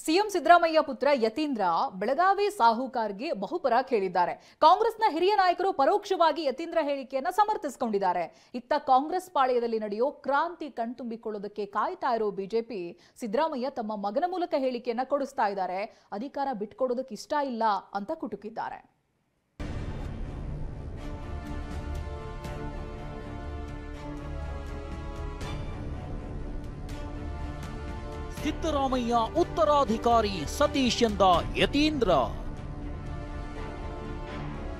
CM Siddaramaiah ಪುತ್ರ ಯತೀಂದ್ರ ಬೆಳಗಾವಿ ಸಾಹುಕಾರ್ಗೆ ಬಹುಪರಾಕ್ ಹೇಳಿದ್ದಾರೆ. ಕಾಂಗ್ರೆಸ್ನ ಹಿರಿಯ ನಾಯಕರು ಪರೋಕ್ಷವಾಗಿ ಯತೀಂದ್ರ ಹೇಳಿಕೆಯನ್ನ ಸಮರ್ಥಿಸಿಕೊಂಡಿದ್ದಾರೆ. ಇತ್ತ ಕಾಂಗ್ರೆಸ್ ಪಾಳೆಯದಲ್ಲಿ ನಡೆಯೋ ಕ್ರಾಂತಿ ಕಣ್ತುಂಬಿಕೊಳ್ಳೋದಕ್ಕೆ ಕಾಯ್ತಾ ಇರೋ ಬಿಜೆಪಿ ಸಿದ್ದರಾಮಯ್ಯ ತಮ್ಮ ಮಗನ ಮೂಲಕ ಹೇಳಿಕೆಯನ್ನ ಕೊಡಿಸ್ತಾ ಇದ್ದಾರೆ. ಅಧಿಕಾರ ಬಿಟ್ಕೊಡೋದಕ್ಕೆ ಇಷ್ಟ ಇಲ್ಲ ಅಂತ ಕುಟುಕಿದ್ದಾರೆ. ಸಿದ್ದರಾಮಯ್ಯ ಉತ್ತರಾಧಿಕಾರಿ ಸತೀಶ್ ಎಂದ ಯತೀಂದ್ರ.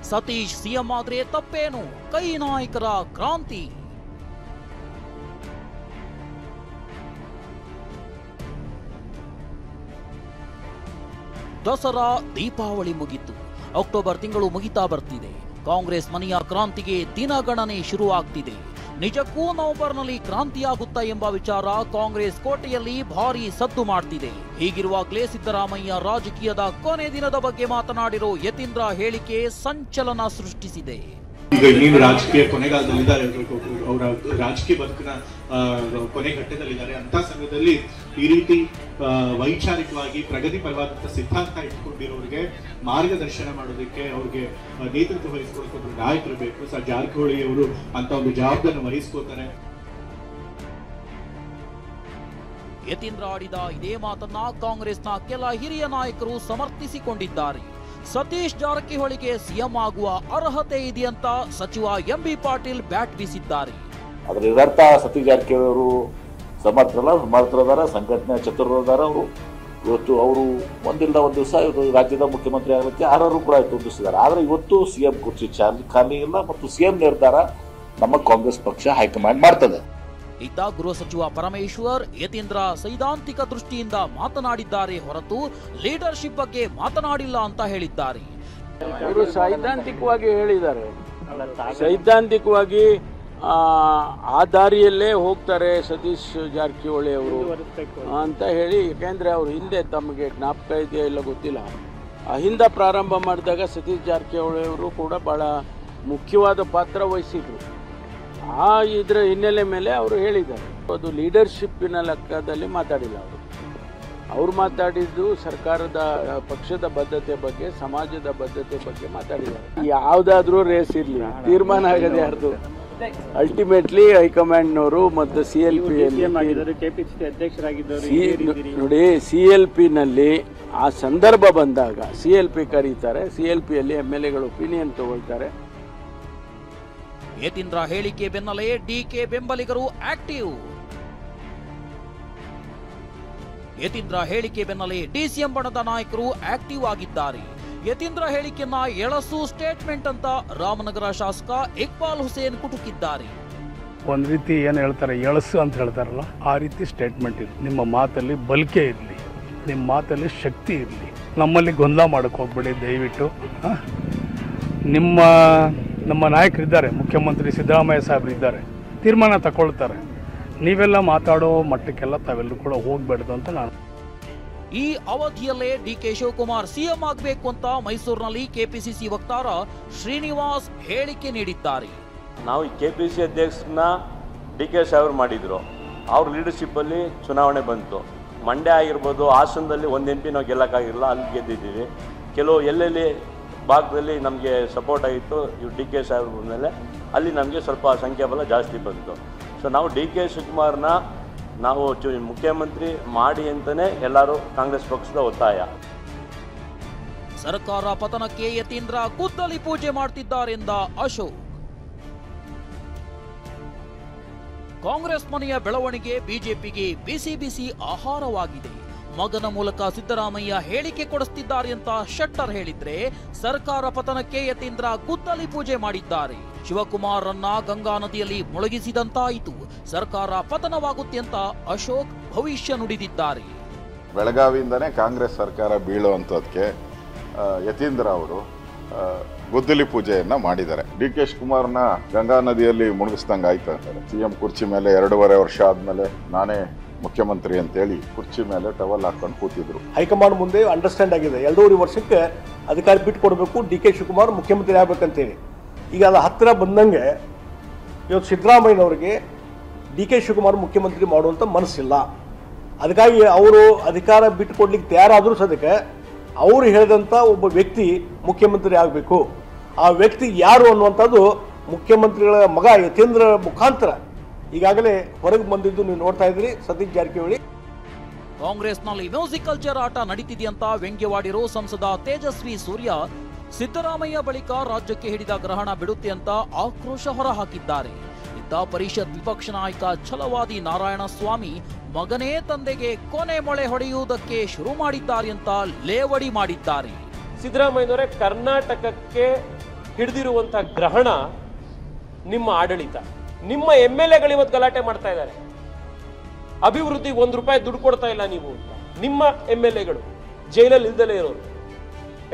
ಸತೀಶ್ ಸಿಎಂ ಆದ್ರೆ ತಪ್ಪೇನು? ಕೈ ನಾಯಕರ ಕ್ರಾಂತಿ. ದಸರಾ ದೀಪಾವಳಿ ಮುಗಿತು. ಅಕ್ಟೋಬರ್ ತಿಂಗಳು ಮುಗಿತಾ ಬರ್ತಿದೆ. ಕಾಂಗ್ರೆಸ್ ಮನೆಯ ಕ್ರಾಂತಿಗೆ ದಿನಗಣನೆ ಶುರುವಾಗ್ತಿದೆ. ನಿಜಕ್ಕೂ ನವೆಂಬರ್ನಲ್ಲಿ ಕ್ರಾಂತಿಯಾಗುತ್ತಾ ಎಂಬ ವಿಚಾರ ಕಾಂಗ್ರೆಸ್ ಕೋಟೆಯಲ್ಲಿ ಭಾರೀ ಸದ್ದು ಮಾಡ್ತಿದೆ. ಹೀಗಿರುವಾಗಲೇ ಸಿದ್ದರಾಮಯ್ಯ ರಾಜಕೀಯದ ಕೊನೆ ದಿನದ ಬಗ್ಗೆ ಮಾತನಾಡಿರೋ ಯತೀಂದ್ರ ಹೇಳಿಕೆ ಸಂಚಲನ ಸೃಷ್ಟಿಸಿದೆ. ಈಗ ಇನ್ನೇನು ರಾಜಕೀಯ ಕೊನೆಗಾಲದಲ್ಲಿದ್ದಾರೆ, ಅವರ ರಾಜಕೀಯ ಬದುಕಿನ ಕೊನೆ ಘಟ್ಟದಲ್ಲಿದ್ದಾರೆ. ಅಂತ ಸಮಯದಲ್ಲಿ ಈ ರೀತಿ ವೈಚಾರಿಕವಾಗಿ ಪ್ರಗತಿ ಪರವಾದಂತಹ ಸಿದ್ಧಾಂತ ಇಟ್ಕೊಂಡಿರೋರಿಗೆ ಮಾರ್ಗದರ್ಶನ ಮಾಡೋದಕ್ಕೆ, ಅವ್ರಿಗೆ ನೇತೃತ್ವ ವಹಿಸ್ಕೊಳ್ಳೋಕೆ ಒಬ್ಬರು ನಾಯಕರು ಬೇಕು. ಸರ್ ಜಾರಕಿಹೊಳಿ ಅವರು ಅಂತ ಒಂದು ಜವಾಬ್ದಾರಿಯನ್ನು ವಹಿಸ್ಕೋತಾರೆ. ಯತೀಂದ್ರ ಆಡಿದ ಇದೇ ಮಾತನ್ನ ಕಾಂಗ್ರೆಸ್ನ ಕೆಲ ಹಿರಿಯ ನಾಯಕರು ಸಮರ್ಥಿಸಿಕೊಂಡಿದ್ದಾರೆ. ಸತೀಶ್ ಜಾರಕಿಹೊಳಿಗೆ ಸಿಎಂ ಆಗುವ ಅರ್ಹತೆ ಇದೆಯಂತ ಸಚಿವ ಎಂಬಿ ಪಾಟೀಲ್ ಬ್ಯಾಟ್ ಬೀಸಿದ್ದಾರೆ. ಅದರ ಇದರ್ಥ ಸತೀಶ್ ಜಾರಕಿಹೊಳಿ ಅವರು ಸಮರ್ಥರದಾರ, ಸಂಘಟನೆ ಚತುರದಾರ. ಅವರು ಇವತ್ತು ಅವರು ಒಂದಿಲ್ಲ ಒಂದು ದಿವಸ ಇವತ್ತು ರಾಜ್ಯದ ಮುಖ್ಯಮಂತ್ರಿ ಆಗಲಿಕ್ಕೆ ಅರ್ಹರು ಕೂಡ ತೋರಿಸಿದ್ದಾರೆ. ಆದರೆ ಇವತ್ತು ಸಿಎಂ ಕುರ್ಚಿ ಖಾಲಿ ಇಲ್ಲ ಮತ್ತು ಸಿಎಂ ನಿರ್ಧಾರ ನಮ್ಮ ಕಾಂಗ್ರೆಸ್ ಪಕ್ಷ ಹೈಕಮಾಂಡ್ ಮಾಡ್ತದೆ. ಇದ್ದ ಗೃಹ ಸಚಿವ ಪರಮೇಶ್ವರ್ ಯತೀಂದ್ರ ಸೈದ್ಧಾಂತಿಕ ದೃಷ್ಟಿಯಿಂದ ಮಾತನಾಡಿದ್ದಾರೆ ಹೊರತು ಲೀಡರ್ಶಿಪ್ ಬಗ್ಗೆ ಮಾತನಾಡಿಲ್ಲ ಅಂತ ಹೇಳಿದ್ದಾರೆ. ಅವರು ಸೈದ್ಧಾಂತಿಕವಾಗಿ ಹೇಳಿದ್ದಾರೆ. ಸೈದ್ಧಾಂತಿಕವಾಗಿ ಆ ದಾರಿಯಲ್ಲೇ ಹೋಗ್ತಾರೆ ಸತೀಶ್ ಜಾರಕಿಹೊಳಿ ಅವರು ಅಂತ ಹೇಳಿ. ಯಾಕೆಂದ್ರೆ ಅವರು ಹಿಂದೆ ತಮಗೆ ಜ್ಞಾಪಕ ಇದೆಯಾ ಇಲ್ಲ ಗೊತ್ತಿಲ್ಲ, ಹಿಂದೆ ಪ್ರಾರಂಭ ಮಾಡಿದಾಗ ಸತೀಶ್ ಜಾರಕಿಹೊಳಿ ಅವರು ಕೂಡ ಬಹಳ ಮುಖ್ಯವಾದ ಪಾತ್ರ ವಹಿಸಿದ್ರು. ಇದರ ಹಿನ್ನೆಲೆ ಮೇಲೆ ಅವರು ಹೇಳಿದ್ದಾರೆ. ಅದು ಲೀಡರ್ಶಿಪ್ಪಿನ ಲೆಕ್ಕದಲ್ಲಿ ಮಾತಾಡಿಲ್ಲ. ಅವರು ಮಾತಾಡಿದ್ದು ಸರ್ಕಾರದ ಪಕ್ಷದ ಬದ್ಧತೆ ಬಗ್ಗೆ, ಸಮಾಜದ ಬದ್ಧತೆ ಬಗ್ಗೆ ಮಾತಾಡಿದ್ದಾರೆ. ಯಾವುದಾದ್ರೂ ರೇಸ್ ಇರಲಿ, ತೀರ್ಮಾನ ಆಗದೆ ಯಾರ್ದು ಅಲ್ಟಿಮೇಟ್ಲಿ ಹೈಕಮಾಂಡ್ನವರು ಮತ್ತು CLP ನೋಡಿ, CLP ನಲ್ಲಿ ಆ ಸಂದರ್ಭ ಬಂದಾಗ CLP ಕರೀತಾರೆ. CLP ಯಲ್ಲಿ MLAಗಳು ಒಪಿನಿಯನ್ ತಗೊಳ್ತಾರೆ. ಯತೀಂದ್ರ ಹೇಳಿಕೆ ಬೆನ್ನಲ್ಲೇ ಡಿಕೆ ಬೆಂಬಲಿಗರು ಆಕ್ಟಿವ್. ಯತೀಂದ್ರ ಹೇಳಿಕೆ ಬೆನ್ನಲ್ಲೇ ಡಿಸಿಎಂ ಬಣದ ನಾಯಕರು ಆಕ್ಟಿವ್ ಆಗಿದ್ದಾರೆ. ಯತೀಂದ್ರ ಹೇಳಿಕೆಯನ್ನ ಎಳಸು ಸ್ಟೇಟ್ಮೆಂಟ್ ಅಂತ ರಾಮನಗರ ಶಾಸಕ ಇಕ್ಬಾಲ್ ಹುಸೇನ್ ಕುಟುಕಿದ್ದಾರೆ. ಒಂದ್ ರೀತಿ ಏನು ಹೇಳ್ತಾರೆ, ಎಳಸು ಅಂತ ಹೇಳ್ತಾರಲ್ಲ, ಆ ರೀತಿ ಸ್ಟೇಟ್ಮೆಂಟ್ ಇದೆ. ನಿಮ್ಮ ಮಾತಲ್ಲಿ ಬಲ್ಕೆ ಇರಲಿ, ನಿಮ್ಮ ಮಾತಲ್ಲಿ ಶಕ್ತಿ ಇರಲಿ. ನಮ್ಮಲ್ಲಿ ಗೊಂದಲ ಮಾಡಕ್ಕೆ ಹೋಗ್ಬೇಡಿ ದಯವಿಟ್ಟು. ನಮ್ಮ ನಾಯಕರಿದ್ದಾರೆ, ಮುಖ್ಯಮಂತ್ರಿ ಸಿದ್ದರಾಮಯ್ಯ ಸಾಹೇಬ್ರು ಇದ್ದಾರೆ, ತೀರ್ಮಾನ ತಗೊಳ್ತಾರೆ. ನೀವೆಲ್ಲ ಮಾತಾಡೋ ಮಟ್ಟಕ್ಕೆಲ್ಲ ತಾವೆಲ್ಲರೂ ಕೂಡ ಹೋಗ್ಬೇಡ್ದು ಅಂತ ನಾನು. ಈ ಅವಧಿಯಲ್ಲೇ ಡಿಕೆ ಶಿವಕುಮಾರ್ ಸಿಎಂ ಆಗಬೇಕು ಅಂತ ಮೈಸೂರಿನಲ್ಲಿ ಕೆಪಿಸಿಸಿ ವಕ್ತಾರ ಶ್ರೀನಿವಾಸ್ ಹೇಳಿಕೆ ನೀಡಿದ್ದಾರೆ. ನಾವು KPCC ಅಧ್ಯಕ್ಷರನ್ನ DK ಸಾಹೇಬ್ರು ಮಾಡಿದ್ರು. ಅವ್ರ ಲೀಡರ್ಶಿಪ್ ಅಲ್ಲಿ ಚುನಾವಣೆ ಬಂತು. ಮಂಡ್ಯ ಆಗಿರ್ಬೋದು, ಹಾಸನದಲ್ಲಿ ಒಂದು MP ನಾವು ಗೆಲ್ಲಕ್ಕಾಗಿರಲಿಲ್ಲ, ಅಲ್ಲಿ ಗೆದ್ದಿದ್ದೀವಿ. ಕೆಲವು ಎಲ್ಲೆಲ್ಲಿ ಭಾಗದಲ್ಲಿ ನಮಗೆ ಸಪೋರ್ಟ್ ಆಗಿತ್ತು ಇವ್ರು DK ಸಾಹೇಬ್ರ ಮೇಲೆ, ಅಲ್ಲಿ ನಮಗೆ ಸ್ವಲ್ಪ ಸಂಖ್ಯಾಬಲ ಜಾಸ್ತಿ ಬಂತು. ಸೊ ನಾವು DK ಶಿವಕುಮಾರ್ನ ನಾವು ಮುಖ್ಯಮಂತ್ರಿ ಮಾಡಿ ಅಂತಲೇ ಎಲ್ಲರೂ ಕಾಂಗ್ರೆಸ್ ಪಕ್ಷದ ಒತ್ತಾಯ. ಸರ್ಕಾರ ಪತನಕ್ಕೆ ಯತೀಂದ್ರ ಗುದ್ದಲಿ ಪೂಜೆ ಮಾಡ್ತಿದ್ದಾರೆಂದ ಅಶೋಕ್. ಕಾಂಗ್ರೆಸ್ ಮನೆಯ ಬೆಳವಣಿಗೆ ಬಿಜೆಪಿಗೆ ಬಿಸಿ ಬಿಸಿ ಆಹಾರವಾಗಿದೆ. ಮಗನ ಮೂಲಕ ಸಿದ್ದರಾಮಯ್ಯ ಹೇಳಿಕೆ ಕೊಡಿಸ್ತಿದ್ದಾರೆ ಅಂತ ಶೆಟ್ಟರ್ ಹೇಳಿದ್ರೆ, ಸರ್ಕಾರ ಪತನಕ್ಕೆ ಯತೀಂದ್ರ ಗುದ್ದಲಿ ಪೂಜೆ ಮಾಡಿದ್ದಾರೆ. ಶಿವಕುಮಾರ್ರನ್ನ ಗಂಗಾ ನದಿಯಲ್ಲಿ ಮುಳುಗಿಸಿದಂತಾಯಿತು. ಸರ್ಕಾರ ಪತನವಾಗುತ್ತೆ ಅಂತ ಅಶೋಕ್ ಭವಿಷ್ಯ ನುಡಿದಿದ್ದಾರೆ. ಬೆಳಗಾವಿಯಿಂದನೇ ಕಾಂಗ್ರೆಸ್ ಸರ್ಕಾರ ಬೀಳುವಂಥದ್ದಕ್ಕೆ ಯತೀಂದ್ರ ಅವರು ಗುದ್ದಲಿ ಪೂಜೆಯನ್ನ ಮಾಡಿದ್ದಾರೆ. DK ಶಿವಕುಮಾರ್ನ ಗಂಗಾ ನದಿಯಲ್ಲಿ ಮುಳುಗಿಸ್ದಂಗೆ ಆಯ್ತು ಅಂತಾರೆ. CM ಕುರ್ಚಿ ಮೇಲೆ 2.5 ವರ್ಷ ಆದ್ಮೇಲೆ ನಾನೇ ಮುಖ್ಯಮಂತ್ರಿ ಅಂತೇಳಿ ಕುರ್ಚಿ ಮೇಲೆ ಟವಲ್ ಹಾಕೊಂಡು ಕೂತಿದ್ರು. ಹೈಕಮಾಂಡ್ ಮುಂದೆ ಅಂಡರ್ಸ್ಟ್ಯಾಂಡ್ ಆಗಿದೆ, 2.5 ವರ್ಷಕ್ಕೆ ಅಧಿಕಾರ ಬಿಟ್ಟು ಕೊಡಬೇಕು, DK ಶಿವಕುಮಾರ್ ಮುಖ್ಯಮಂತ್ರಿ ಆಗ್ಬೇಕಂತೇಳಿ. ಈಗ ಅದು ಹತ್ತಿರ ಬಂದಂಗೆ ಇವತ್ತು ಸಿದ್ದರಾಮಯ್ಯನವರಿಗೆ DK ಶಿವಕುಮಾರ್ ಮುಖ್ಯಮಂತ್ರಿ ಮಾಡುವಂಥ ಮನಸ್ಸಿಲ್ಲ. ಅದಕ್ಕಾಗಿ ಅವರು ಅಧಿಕಾರ ಬಿಟ್ಟು ಕೊಡ್ಲಿಕ್ಕೆ ತಯಾರಾದರೂ ಸದ್ಯಕ್ಕೆ ಅವರು ಹೇಳಿದಂಥ ಒಬ್ಬ ವ್ಯಕ್ತಿ ಮುಖ್ಯಮಂತ್ರಿ ಆಗಬೇಕು. ಆ ವ್ಯಕ್ತಿ ಯಾರು ಅನ್ನುವಂಥದ್ದು ಮುಖ್ಯಮಂತ್ರಿಗಳ ಮಗ ಯತೀಂದ್ರ ಮುಖಾಂತರ ಈಗಾಗಲೇ ಹೊರಗೆ ಬಂದಿದ್ದು ನೀವು ನೋಡ್ತಾ ಇದ್ರಿ. ಸತೀಶ್ ಜಾರಕಿಹೊಳಿ ಕಾಂಗ್ರೆಸ್ನಲ್ಲಿ ಮ್ಯೂಸಿಕಲ್ ಚೇರ್ ಆಟ ನಡೀತಿದೆಯಂತ ವ್ಯಂಗ್ಯವಾಡಿರೋ ಸಂಸದ ತೇಜಸ್ವಿ ಸೂರ್ಯ ಸಿದ್ದರಾಮಯ್ಯ ಬಳಿಕ ರಾಜ್ಯಕ್ಕೆ ಹಿಡಿದ ಗ್ರಹಣ ಬಿಡುತ್ತೆ ಅಂತ ಆಕ್ರೋಶ ಹೊರಹಾಕಿದ್ದಾರೆ. ಇತ್ತ ಪರಿಷತ್ ವಿಪಕ್ಷ ನಾಯಕ ಛಲವಾದಿ ನಾರಾಯಣಸ್ವಾಮಿ ಮಗನೇ ತಂದೆಗೆ ಕೊನೆ ಮೊಳೆ ಹೊಡೆಯುವುದಕ್ಕೆ ಶುರು ಮಾಡಿದ್ದಾರೆ ಅಂತ ಲೇವಡಿ ಮಾಡಿದ್ದಾರೆ. ಸಿದ್ದರಾಮಯ್ಯನವರೇ, ಕರ್ನಾಟಕಕ್ಕೆ ಹಿಡಿದಿರುವಂತಹ ಗ್ರಹಣ ನಿಮ್ಮ ಆಡಳಿತ. ನಿಮ್ಮ MLAಗಳು ಇವತ್ತು ಗಲಾಟೆ ಮಾಡ್ತಾ ಇದ್ದಾರೆ. ಅಭಿವೃದ್ಧಿ ₹1 ದುಡ್ಡು ಕೊಡ್ತಾ ಇಲ್ಲ ನೀವು ಅಂತ. ನಿಮ್ಮ MLAಗಳು ಜೈಲಲ್ಲಿ ಇಲ್ದಲೇ ಇರೋರು.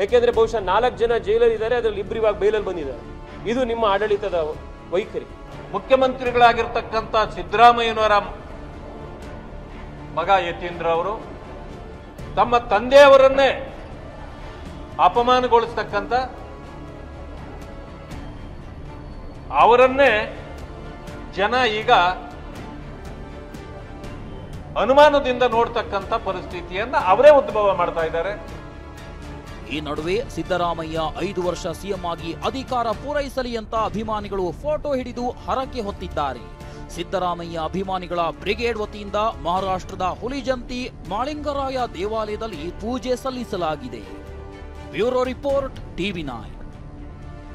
ಯಾಕೆಂದ್ರೆ ಬಹುಶಃ 4 ಜನ ಜೈಲಲ್ಲಿ ಇದ್ದಾರೆ, ಅದರಲ್ಲಿ 2 ಇವಾಗ ಬೇಲಲ್ಲಿ ಬಂದಿದ್ದಾರೆ. ಇದು ನಿಮ್ಮ ಆಡಳಿತದ ವೈಖರಿ. ಮುಖ್ಯಮಂತ್ರಿಗಳಾಗಿರ್ತಕ್ಕಂಥ ಸಿದ್ದರಾಮಯ್ಯನವರ ಮಗ ಯತೀಂದ್ರ ಅವರು ತಮ್ಮ ತಂದೆಯವರನ್ನೇ ಅಪಮಾನಗೊಳಿಸ್ತಕ್ಕಂಥ, ಅವರನ್ನೇ ಜನ ಈಗ ಅನುಮಾನದಿಂದ ನೋಡ್ತಕ್ಕಂಥ ಪರಿಸ್ಥಿತಿಯನ್ನ ಅವರೇ ಉದ್ಭವ ಮಾಡ್ತಾ ಇದ್ದಾರೆ. ಈ ನಡುವೆ ಸಿದ್ದರಾಮಯ್ಯ 5 ವರ್ಷ ಸಿಎಂ ಆಗಿ ಅಧಿಕಾರ ಪೂರೈಸಲಿ ಅಂತ ಅಭಿಮಾನಿಗಳು ಫೋಟೋ ಹಿಡಿದು ಹರಕೆ ಹೊತ್ತಿದ್ದಾರೆ. ಸಿದ್ದರಾಮಯ್ಯ ಅಭಿಮಾನಿಗಳ ಬ್ರಿಗೇಡ್ ವತಿಯಿಂದ ಮಹಾರಾಷ್ಟ್ರದ ಹುಲಿಜಂತಿ ಮಾಳಿಂಗರಾಯ ದೇವಾಲಯದಲ್ಲಿ ಪೂಜೆ ಸಲ್ಲಿಸಲಾಗಿದೆ. Bureau report, TV9.